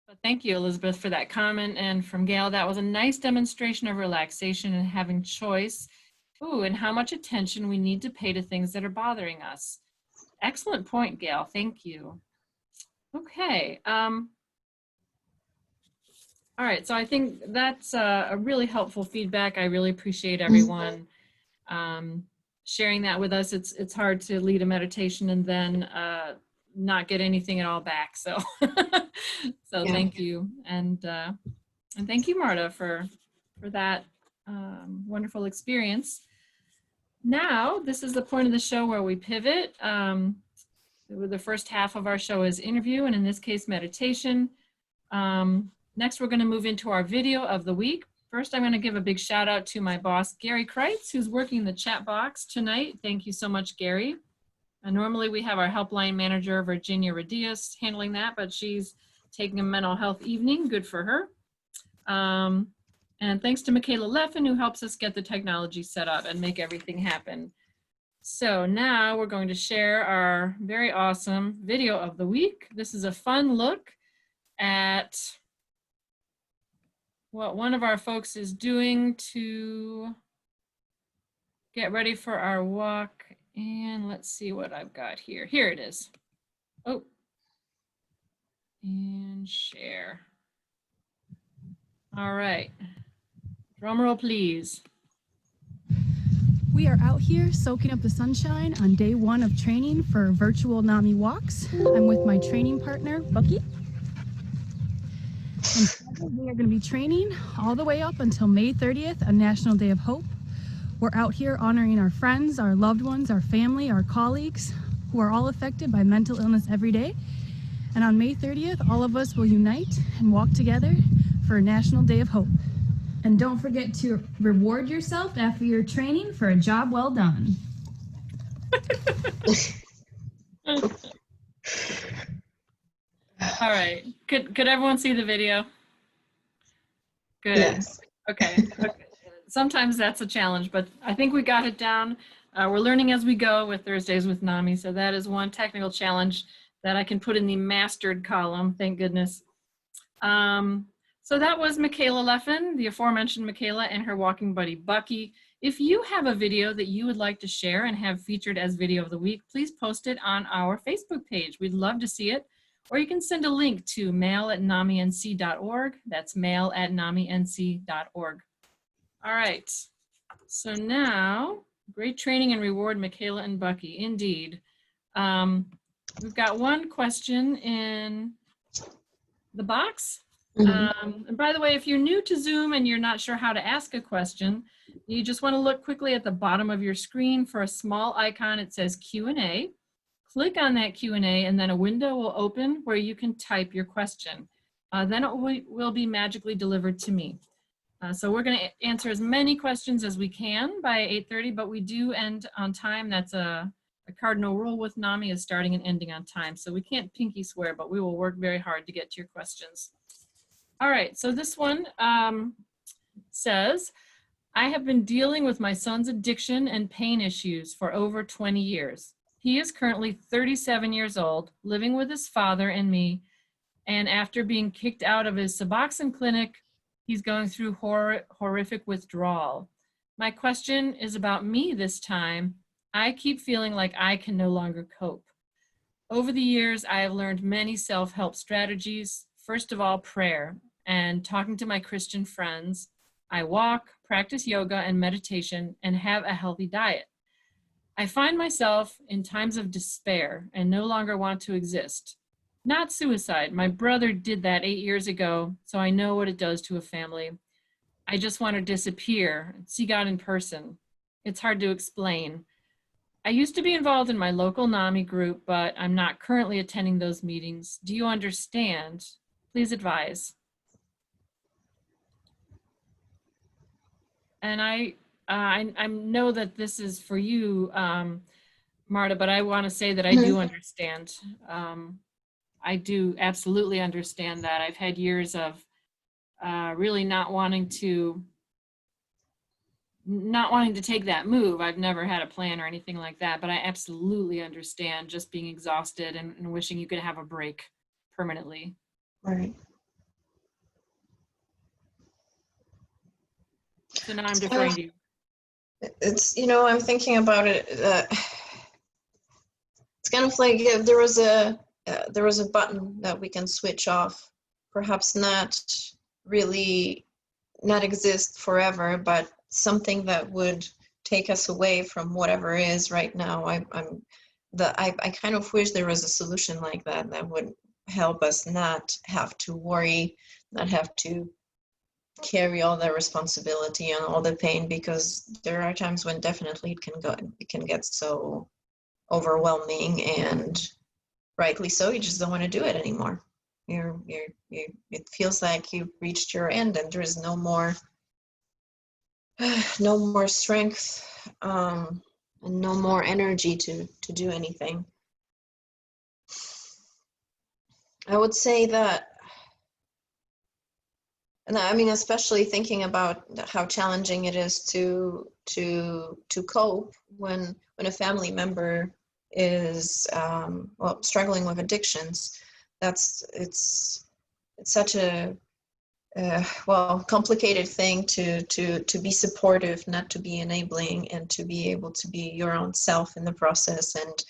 But thank you, Elizabeth, for that comment. And from Gail, that was a nice demonstration of relaxation and having choice. Ooh, and how much attention we need to pay to things that are bothering us. Excellent point, Gail. Thank you. Okay. All right, so I think that's a really helpful feedback. I really appreciate everyone sharing that with us. It's hard to lead a meditation and then not get anything at all back. So, so yeah. Thank you, and thank you, Marta, for that wonderful experience. Now, this is the point of the show where we pivot. The first half of our show is interview, and in this case, meditation. Next, we're going to move into our video of the week. First, I'm going to give a big shout out to my boss, Gary Kreitz, who's working the chat box tonight. Thank you so much, Gary. Normally, we have our helpline manager, Virginia Radius, handling that, but she's taking a mental health evening. Good for her. And thanks to Michaela Leffen, who helps us get the technology set up and make everything happen. So now we're going to share our very awesome video of the week. This is a fun look at what one of our folks is doing to get ready for our walk. And let's see what I've got here. Here it is. Oh, and share. All right. Drum roll, please. We are out here soaking up the sunshine on day one of training for virtual NAMI walks. I'm with my training partner, Bucky. And we are going to be training all the way up until May 30th, a National Day of Hope. We're out here honoring our friends, our loved ones, our family, our colleagues, who are all affected by mental illness every day. And on May 30th, all of us will unite and walk together for a National Day of Hope. And don't forget to reward yourself after your training for a job well done. All right. Could everyone see the video? Good. Yes. Okay. Sometimes that's a challenge, but I think we got it down. We're learning as we go with Thursdays with NAMI, so that is one technical challenge that I can put in the mastered column, thank goodness. So that was Michaela Leffen, the aforementioned Michaela, and her walking buddy Bucky. If you have a video that you would like to share and have featured as video of the week, please post it on our Facebook page. We'd love to see it. Or you can send a link to mail@naminc.org. That's mail@naminc.org. All right. So now, great training and reward, Michaela and Bucky. Indeed. We've got one question in the box. And by the way, if you're new to Zoom and you're not sure how to ask a question, you just want to look quickly at the bottom of your screen for a small icon. It says Q&A. Click on that Q&A and then a window will open where you can type your question. Then it will be magically delivered to me. So we're going to answer as many questions as we can by 8:30, but we do end on time. That's a cardinal rule with NAMI, is starting and ending on time. So we can't pinky swear, but we will work very hard to get to your questions. All right, so this one says, I have been dealing with my son's addiction and pain issues for over 20 years. He is currently 37 years old, living with his father and me, and after being kicked out of his Suboxone clinic, he's going through horrific withdrawal. My question is about me this time. I keep feeling like I can no longer cope. Over the years, I have learned many self-help strategies. First of all, prayer and talking to my Christian friends. I walk, practice yoga and meditation, and have a healthy diet. I find myself in times of despair and no longer want to exist. Not suicide. My brother did that 8 years ago, so I know what it does to a family. I just want to disappear and see God in person. It's hard to explain. I used to be involved in my local NAMI group, but I'm not currently attending those meetings. Do you understand? Please advise. And I know that this is for you, Marta, but I want to say that I do understand. I do absolutely understand that. I've had years of really not wanting to take that move. I've never had a plan or anything like that, but I absolutely understand just being exhausted and wishing you could have a break permanently. Right. So now I'm deferring to you. It's, I'm thinking about it. It's kind of like if there was a button that we can switch off, perhaps not exist forever, but something that would take us away from whatever is right now. I kind of wish there was a solution like that would help us not have to worry, not have to carry all the responsibility and all the pain, because there are times when definitely it can get so overwhelming, and rightly so, you just don't want to do it anymore. It feels like you've reached your end and there is no more strength and no more energy to do anything. I would say that, and I mean, especially thinking about how challenging it is to cope when a family member is struggling with addictions. It's such a complicated thing to be supportive, not to be enabling, and to be able to be your own self in the process, and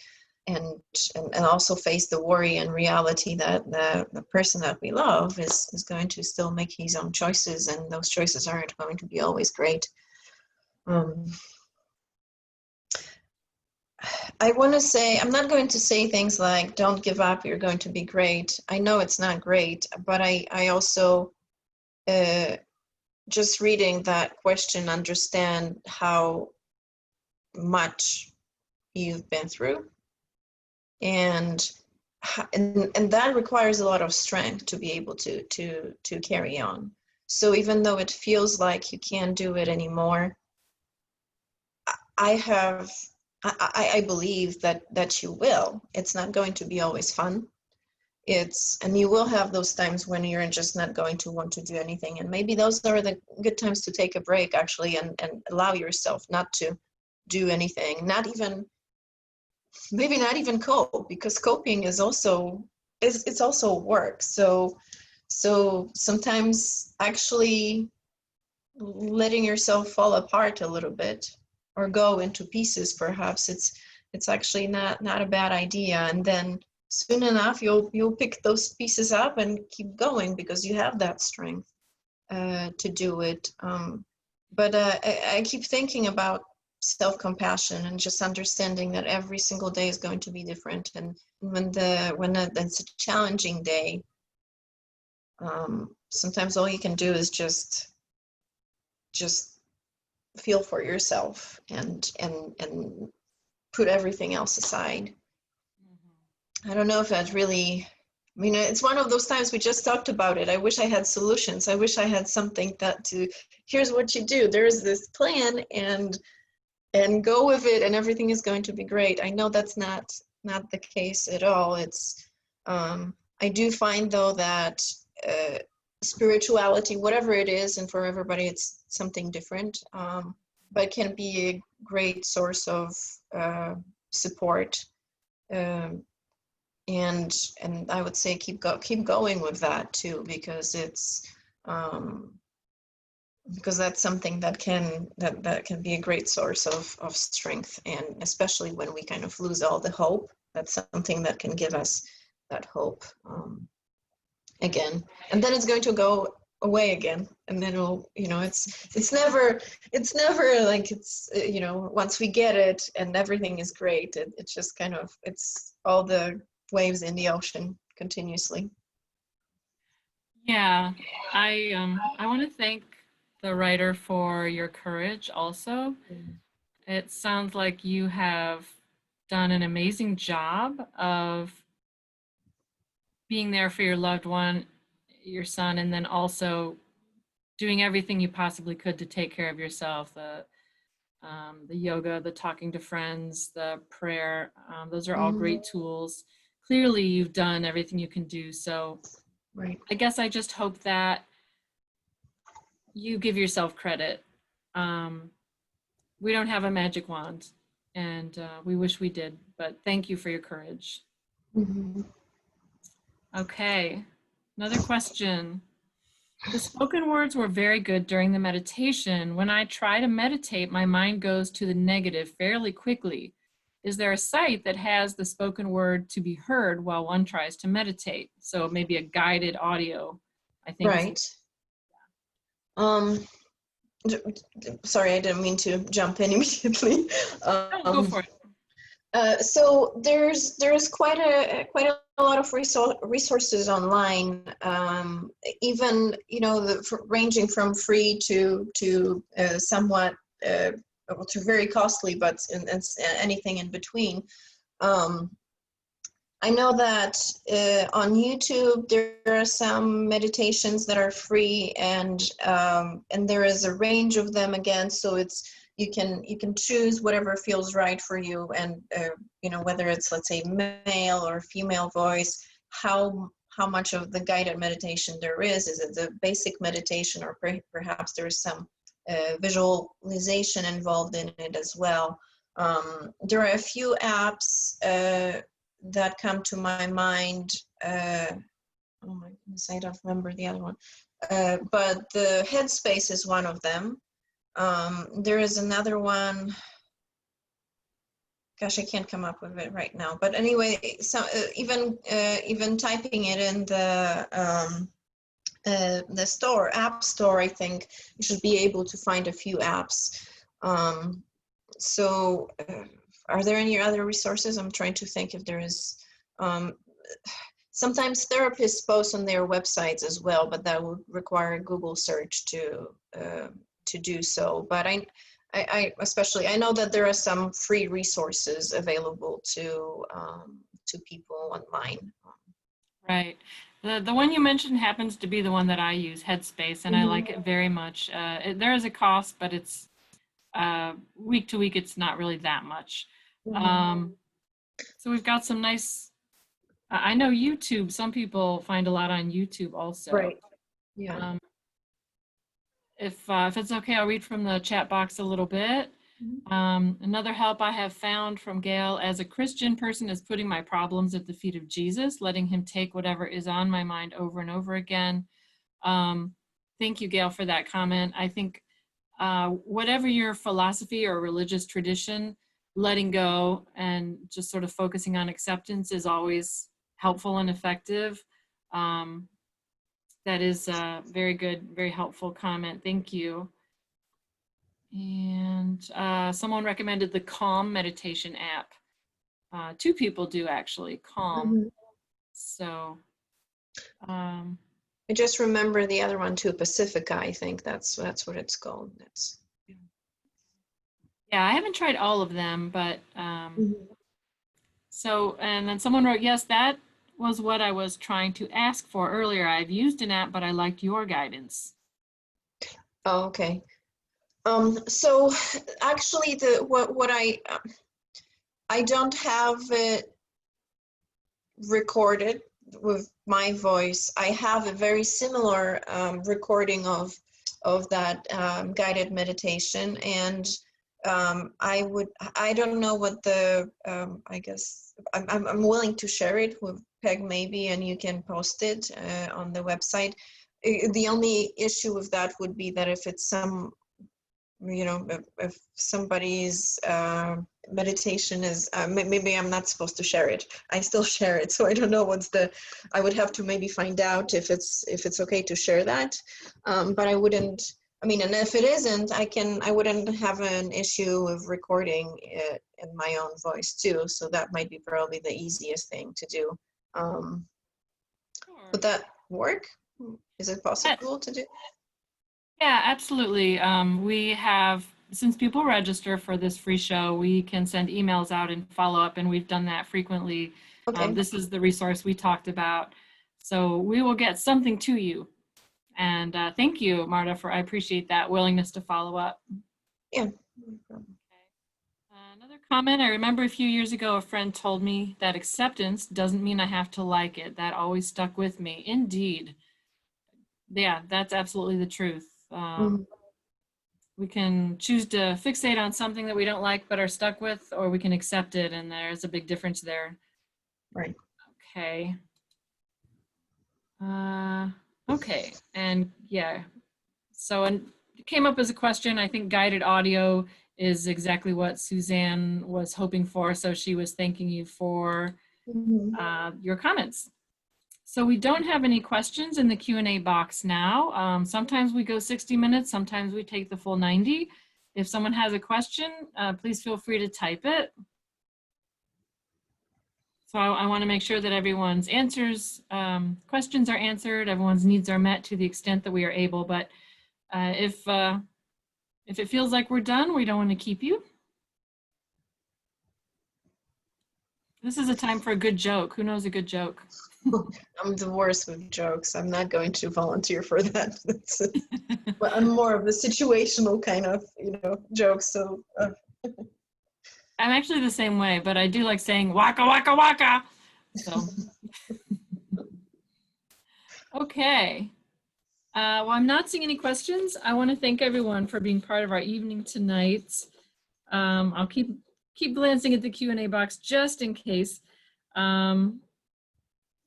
also face the worry and reality that the person that we love is going to still make his own choices, and those choices aren't going to be always great. I want to say, I'm not going to say things like, don't give up, you're going to be great. I know it's not great, but I also, just reading that question, understand how much you've been through. And that requires a lot of strength to be able to carry on. So even though it feels like you can't do it anymore, I believe that you will. It's not going to be always fun. And you will have those times when you're just not going to want to do anything. And maybe those are the good times to take a break, actually, and allow yourself not to do anything, maybe not even cope, because coping is also, it's also work. So sometimes actually letting yourself fall apart a little bit or go into pieces, perhaps it's actually not a bad idea. And then soon enough you'll pick those pieces up and keep going, because you have that strength to do it. But I keep thinking about self-compassion and just understanding that every single day is going to be different. And when it's a challenging day, sometimes all you can do is just feel for yourself and put everything else aside. I don't know if that really, I mean, it's one of those times, we just talked about it. I wish I had solutions. I wish I had something here's what you do. There's this plan, and go with it, and everything is going to be great. I know that's not the case at all. It's, I do find though that spirituality, whatever it is, and for everybody it's something different, but can be a great source of support. And I would say keep going with that too, because it's because that's something that can be a great source of strength. And especially when we kind of lose all the hope, that's something that can give us that hope again. And then it's going to go away again, and then it's never like it's once we get it and everything is great, it's just kind of, it's all the waves in the ocean continuously. Yeah, I want to thank the writer for your courage also. It sounds like you have done an amazing job of being there for your loved one, your son, and then also doing everything you possibly could to take care of yourself. The yoga, the talking to friends, the prayer, those are all great tools. Clearly, you've done everything you can do. So Right. I guess I just hope that you give yourself credit. We don't have a magic wand, and we wish we did, but thank you for your courage. Mm-hmm. Okay, another question. The spoken words were very good during the meditation. When I try to meditate, my mind goes to the negative fairly quickly. Is there a site that has the spoken word to be heard while one tries to meditate? So maybe a guided audio, I think. Right. Sorry, I didn't mean to jump in immediately. Go for it. So there's quite a lot of resources online, even ranging from free to somewhat to very costly, but anything in between. I know that on YouTube there are some meditations that are free, and there is a range of them again. So you can choose whatever feels right for you, and whether it's, let's say, male or female voice, how much of the guided meditation there is. Is it the basic meditation, or perhaps there is some visualization involved in it as well. There are a few apps that come to my mind. Oh my goodness, I don't remember the other one. But the Headspace is one of them. There is another one. Gosh, I can't come up with it right now. But anyway, so even typing it in the app store, I think you should be able to find a few apps. So are there any other resources? I'm trying to think if there is. Sometimes therapists post on their websites as well, but that would require a Google search to do so. But I especially, I know that there are some free resources available to people online. Right. The one you mentioned happens to be the one that I use, Headspace, and I Mhm. like it very much. There is a cost, but it's week to week, it's not really that much. Mhm. So we've got some nice, I know YouTube, some people find a lot on YouTube also. Right. Yeah. Um, if it's okay, I'll read from the chat box a little bit. Mhm. Another help I have found from Gail: as a Christian person, is putting my problems at the feet of Jesus, letting him take whatever is on my mind over and over again. Thank you, Gail, for that comment. I think whatever your philosophy or religious tradition, letting go and just sort of focusing on acceptance is always helpful and effective. Um, that is a very good, very helpful comment. Thank you. And someone recommended the Calm meditation app. Two people do actually, Calm. Mhm. So, um, I just remember the other one too, Pacifica. I think that's what it's called. That's yeah, I haven't tried all of them, but Mhm. so, and then someone wrote, yes, that was what I was trying to ask for earlier. I've used an app, but I liked your guidance. Oh, okay. So actually, the what I don't have it recorded with my voice. I have a very similar recording of that guided meditation, and I don't know what the I guess I'm willing to share it with Peg maybe, and you can post it on the website. The only issue with that would be that if it's some, you know, if somebody's meditation is maybe I'm not supposed to share it. I still share it, so I don't know what's the, I would have to maybe find out if it's okay to share that. But I wouldn't, I mean, and if it isn't, I wouldn't have an issue with recording it in my own voice too, so that might be probably the easiest thing to do. Sure. Would that work? Is it Yeah, possible to do? yeah, absolutely. We have, since people register for this free show, we can send emails out and follow up, and we've done that frequently. Okay. This is the resource we talked about. So we will get something to you. And thank you, Marta, for, I appreciate that willingness to follow up. Yeah. No problem. Another comment, I remember a few years ago, a friend told me that acceptance doesn't mean I have to like it. That always stuck with me. Indeed. Yeah, that's absolutely the truth. Mhm. We can choose to fixate on something that we don't like but are stuck with, or we can accept it, and there's a big difference there. Right. Okay. Okay, and yeah, so and it came up as a question. I think guided audio is exactly what Suzanne was hoping for, so she was thanking you for Mhm. your comments. So we don't have any questions in the Q&A box now. Sometimes we go 60 minutes, sometimes we take the full 90. If someone has a question, please feel free to type it. So I want to make sure that everyone's questions are answered, everyone's needs are met to the extent that we are able. But if it feels like we're done, we don't want to keep you. This is a time for a good joke. Who knows a good joke? I'm the worst with jokes. I'm not going to volunteer for that. But I'm more of a situational kind of, jokes. So I'm actually the same way, but I do like saying waka waka waka. So okay. Well, I'm not seeing any questions. I want to thank everyone for being part of our evening tonight. I'll keep glancing at the Q&A box just in case.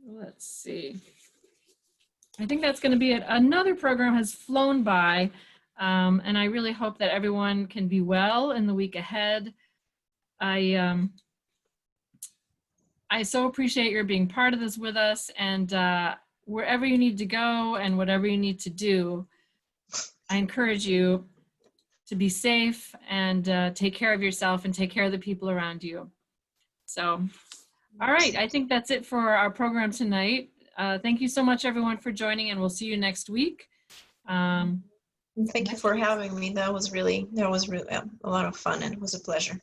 Let's see. I think that's going to be it. Another program has flown by, and I really hope that everyone can be well in the week ahead. I so appreciate your being part of this with us, and wherever you need to go and whatever you need to do, I encourage you to be safe and take care of yourself and take care of the people around you. So, all right, I think that's it for our program tonight. Thank you so much, everyone, for joining, and we'll see you next week. thank you for having me. That was really a lot of fun, and it was a pleasure.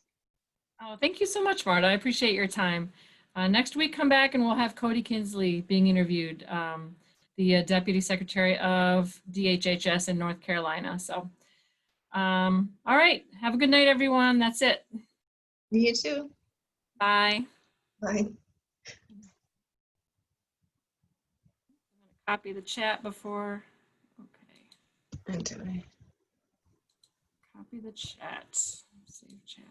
Oh, thank you so much, Marta. I appreciate your time. Next week, come back and we'll have Cody Kinsley being interviewed, the Deputy Secretary of DHHS in North Carolina. So, all right. Have a good night, everyone. That's it. You too. Bye. Bye. Copy the chat before. Okay. I'm doing. Copy the chat. Save chat.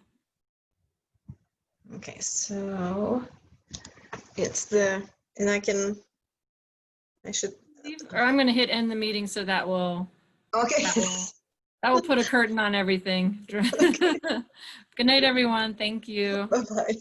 Okay, so it's the, and I should. Or I'm going to hit end the meeting, so that will Okay. that will put a curtain on everything. Okay. Good night, everyone. Thank you. Bye-bye.